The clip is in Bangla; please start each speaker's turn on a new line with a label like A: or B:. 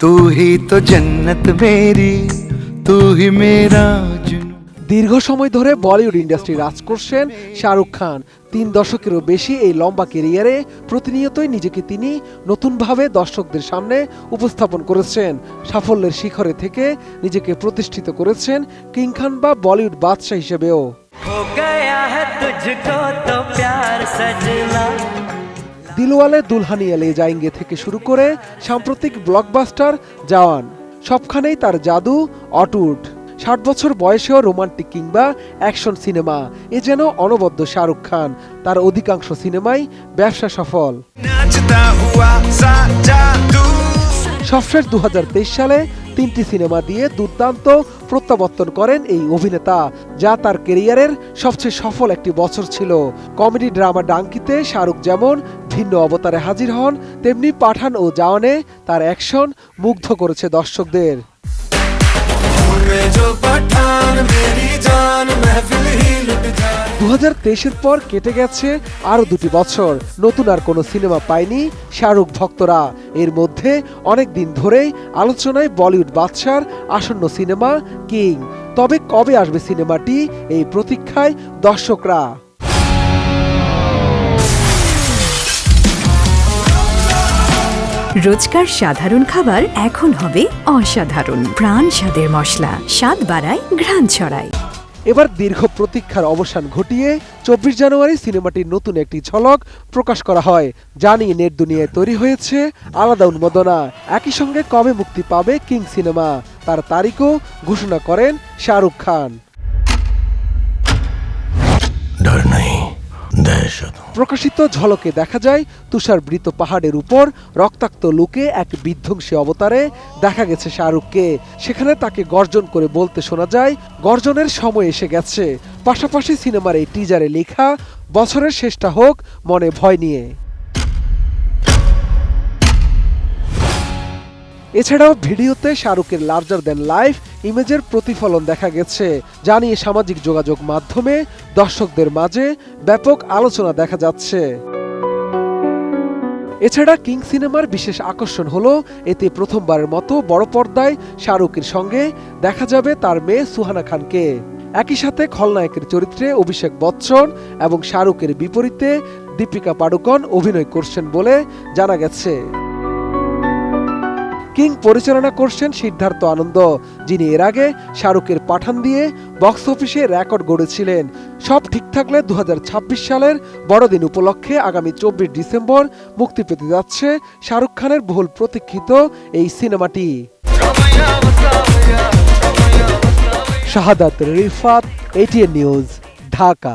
A: तू ही तो जन्नत मेरी तू ही मेरा जुनून।
B: দীর্ঘ সময় ধরে বলিউড ইন্ডাস্ট্রি রাজ করছেন শাহরুখ খান। 3 দশকেরও বেশি এই লম্বা ক্যারিয়ারে প্রতিনিয়তই নিজেকে তিনি নতুনভাবে দর্শকদের সামনে উপস্থাপন করেছেন। সাফল্যের শিখরে থেকে নিজেকে প্রতিষ্ঠিত করেছেন কিং খান বা বলিউড বাদশা হিসেবেও। দিলওয়ালে দুলহানিয়া লে যায়েঙ্গে থেকে শুরু করে সাম্প্রতিক ব্লকবাস্টার জওয়ান, সবখানেই তার জাদু অটুট। 60 বছর বয়সেও রোমান্টিক কিংবা অ্যাকশন সিনেমা, এ যেন অনবদ্য শাহরুখ খান। তার অধিকাংশ সিনেমাই ব্যবসা সফল। সবশেষ 2023 সালে 3টি সিনেমা দিয়ে দুর্দান্ত প্রত্যাবর্তন করেন এই অভিনেতা, যা তার ক্যারিয়ারের সবচেয়ে সফল একটি বছর ছিল। কমেডি ড্রামা ডাঙ্কিতে শাহরুখ যেমন ভিন্ন অবতারে হাজির হন, তেমনি পাঠান ও জওয়ানে তার অ্যাকশন মুগ্ধ করেছে দর্শকদের। 2023-এর পর কেটে গেছে আরও 2টি বছর, নতুন আর কোনো সিনেমা পায়নি শাহরুখ ভক্তরা। এর মধ্যে অনেক দিন ধরেই আলোচনায় বলিউড বাদশার আসন্ন সিনেমা কিং। তবে কবে আসবে সিনেমাটি, এই প্রতীক্ষায় দর্শকরা।
C: রোজকার সাধারণ খাবার এখন হবে অসাধারণ। প্রাণ স্বাদের মশলা, স্বাদ বাড়ায়, ঘ্রাণ ছড়ায়।
B: এবার দীর্ঘ প্রতীক্ষার অবসান ঘটিয়ে 24 জানুয়ারি সিনেমাটির নতুন একটি ঝলক প্রকাশ করা হয়, যা নিয়ে নেট দুনিয়ায় তৈরি হয়েছে আলাদা উন্মাদনা। একই সঙ্গে কবে মুক্তি পাবে কিং সিনেমা, তার তারিখও ঘোষণা করেন শাহরুখ খান। প্রকাশিত ঝলকে দেখা যায় তুষারবৃত পাহাড়ের উপর রক্তাক্ত লুকে এক বিধ্বংসী অবতারে দেখা গেছে শাহরুখকে। সেখানে তাকে গর্জন করে বলতে শোনা যায়, গর্জনের সময় এসে গেছে। পাশাপাশি সিনেমার এই টিজারে লেখা, বছরের শেষটা হোক মনে ভয় নিয়ে। এছাড়াও ভিডিওতে শাহরুখের লার্জার দ্যান লাইফ ইমেজের প্রতিফলন দেখা গেছে, যা নিয়ে সামাজিক যোগাযোগ মাধ্যমে দর্শকদের মাঝে ব্যাপক আলোচনা দেখা যাচ্ছে। এছাড়া কিং সিনেমার বিশেষ আকর্ষণ হলো, এতে প্রথমবারের মতো বড় পর্দায় শাহরুখের সঙ্গে দেখা যাবে তার মেয়ে সুহানা খানকে। একই সাথে খলনায়কের চরিত্রে অভিষেক বচ্চন এবং শাহরুখের বিপরীতে দীপিকা পাডুকোন অভিনয় করছেন বলে জানা গেছে। কিং পরিচালনা করছেন সিদ্ধার্থ আনন্দ, যিনি এর আগে শাহরুখের পাঠান দিয়ে বক্স অফিসে রেকর্ড গড়েছিলেন। সব ঠিক থাকলে 2026 সালের বড়দিন উপলক্ষে আগামী 24 ডিসেম্বর মুক্তি পেতে যাচ্ছে শাহরুখ খানের বহুল প্রতীক্ষিত এই সিনেমাটি। শাহাদাত রিফাত, ATN নিউজ, ঢাকা।